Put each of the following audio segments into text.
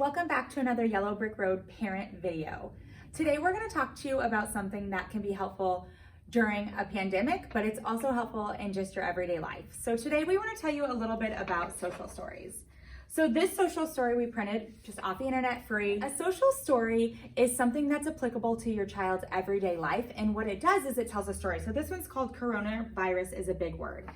welcome back to another Yellow Brick Road parent video. Today we're going to talk to you about something that can be helpful during a pandemic, but it's also helpful in just your everyday life. So today we want to tell you a little bit about social stories. So this social story we printed just off the internet free. A social story is something that's applicable to your child's everyday life, and what it does is it tells a story. So this one's called Coronavirus is a Big Word.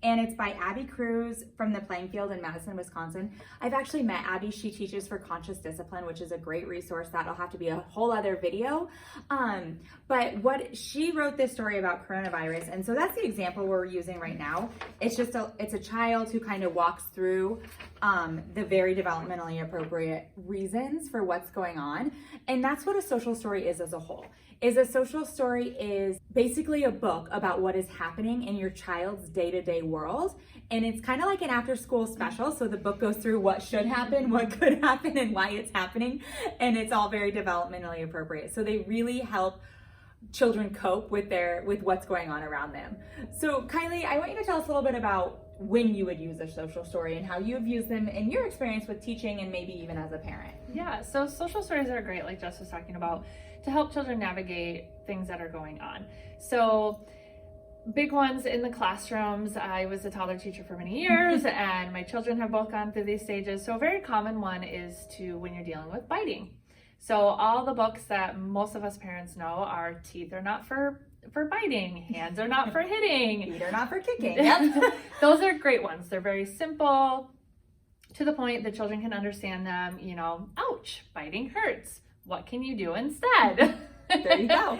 And it's by Abby Cruz from the Playing Field in Madison, Wisconsin. I've actually met Abby. She teaches for Conscious Discipline, which is a great resource. That'll have to be a whole other video. But what she wrote this story about coronavirus, and so that's the example we're using right now. It's just it's a child who kind of walks through the very developmentally appropriate reasons for what's going on. And that's what a social story is as a whole. A social story is basically a book about what is happening in your child's day-to-day world. And it's kind of like an after-school special. So the book goes through what should happen, what could happen, and why it's happening. And it's all very developmentally appropriate. So they really help children cope with what's going on around them. So Kylie, I want you to tell us a little bit about when you would use a social story and how you've used them in your experience with teaching and maybe even as a parent. Yeah, so social stories are great, like Jess was talking about, to help children navigate things that are going on. So big ones in the classrooms. I was a toddler teacher for many years and my children have both gone through these stages. So a very common one is when you're dealing with biting. So all the books that most of us parents know are teeth are not for biting, hands are not for hitting, feet are not for kicking. Yep. Those are great ones. They're very simple, to the point. The children can understand them. Ouch, biting hurts. What can you do instead? There you go.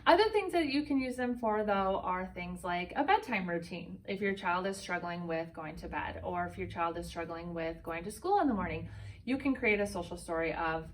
Other things that you can use them for, though, are things like a bedtime routine. If your child is struggling with going to bed, or if your child is struggling with going to school in the morning, you can create a social story of,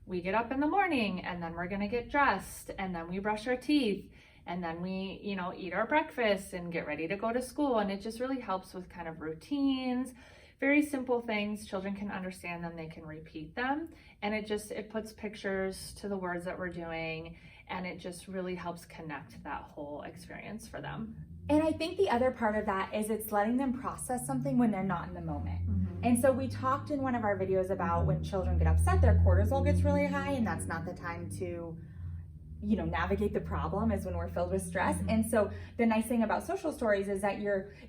we get up in the morning and then we're going to get dressed and then we brush our teeth and then we, eat our breakfast and get ready to go to school. And it just really helps with kind of routines, very simple things. Children can understand them, they can repeat them. And it puts pictures to the words that we're doing. And it just really helps connect that whole experience for them. And I think the other part of that is it's letting them process something when they're not in the moment. Mm-hmm. And so we talked in one of our videos about when children get upset, their cortisol gets really high, and that's not the time to navigate the problem, is when we're filled with stress. Mm-hmm. And so the nice thing about social stories is that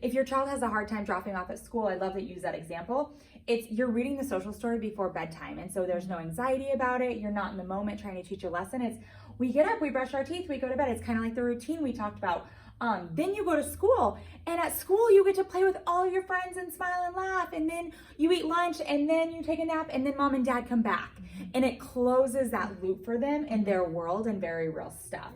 if your child has a hard time dropping off at school, I love that you use that example. You're reading the social story before bedtime. And so there's no anxiety about it. You're not in the moment trying to teach a lesson. We get up, we brush our teeth, we go to bed. It's kind of like the routine we talked about. Then you go to school, and at school you get to play with all your friends and smile and laugh, and then you eat lunch, and then you take a nap, and then mom and dad come back. Mm-hmm. And it closes that loop for them in their world and very real stuff.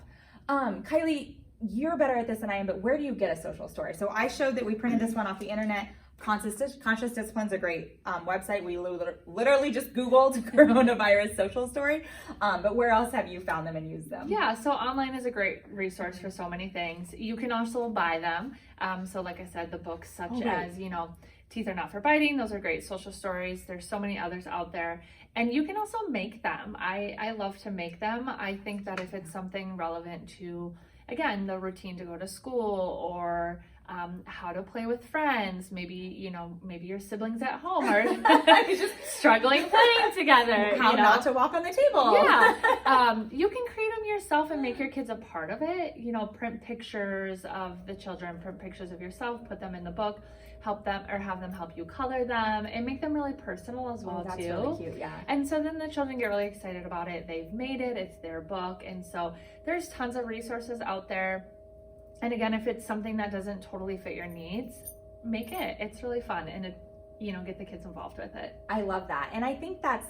Kylie, you're better at this than I am, but where do you get a social story? So I showed that we printed this one off the internet. Conscious Discipline's a great website. We literally just Googled coronavirus social story. But where else have you found them and used them? Yeah, so online is a great resource for so many things. You can also buy them. So like I said, the books such as, Teeth Are Not for Biting. Those are great social stories. There's so many others out there. And you can also make them. I love to make them. I think that if it's something relevant to, again, the routine to go to school, or how to play with friends, maybe your siblings at home are just struggling playing together. How not to walk on the table. Yeah. You can create them yourself and make your kids a part of it. Print pictures of the children, print pictures of yourself, put them in the book, help them or have them help you color them, and make them really personal as well. That's too. Really cute, yeah. And so then the children get really excited about it. They've made it, it's their book. And so there's tons of resources out there. And again, if it's something that doesn't totally fit your needs, make it. It's really fun, and get the kids involved with it. I love that. And I think that's,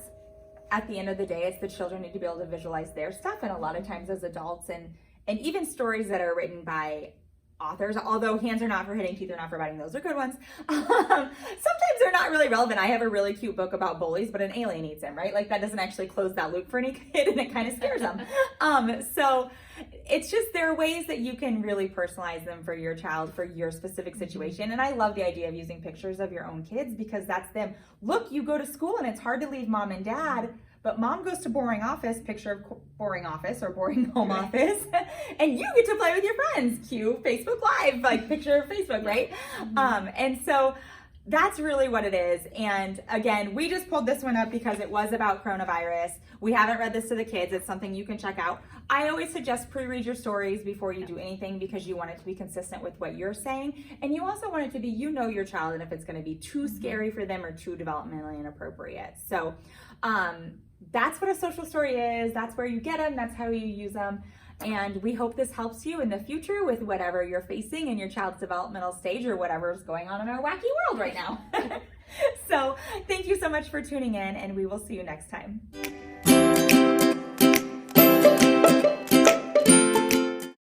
at the end of the day, it's the children need to be able to visualize their stuff. And a lot of times as adults, and even stories that are written by authors, although hands are not for hitting, teeth are not for biting, those are good ones. Sometimes they're not really relevant. I have a really cute book about bullies, but an alien eats them, right? Like, that doesn't actually close that loop for any kid, and it kind of scares them. So it's just, there are ways that you can really personalize them for your child, for your specific situation. And I love the idea of using pictures of your own kids, because that's them. Look, you go to school and it's hard to leave mom and dad, but mom goes to boring office, picture of boring office or boring home office, and you get to play with your friends. Cue Facebook Live, like picture of Facebook, right? And so that's really what it is. And again, we just pulled this one up because it was about coronavirus. We haven't read this to the kids. It's something you can check out. I always suggest pre-read your stories before you do anything because you want it to be consistent with what you're saying. And you also want it to be, you know your child and if it's going to be too scary for them or too developmentally inappropriate. So that's what a social story is. That's where you get them. That's how you use them. And we hope this helps you in the future with whatever you're facing in your child's developmental stage or whatever is going on in our wacky world right now. So thank you so much for tuning in, and we will see you next time.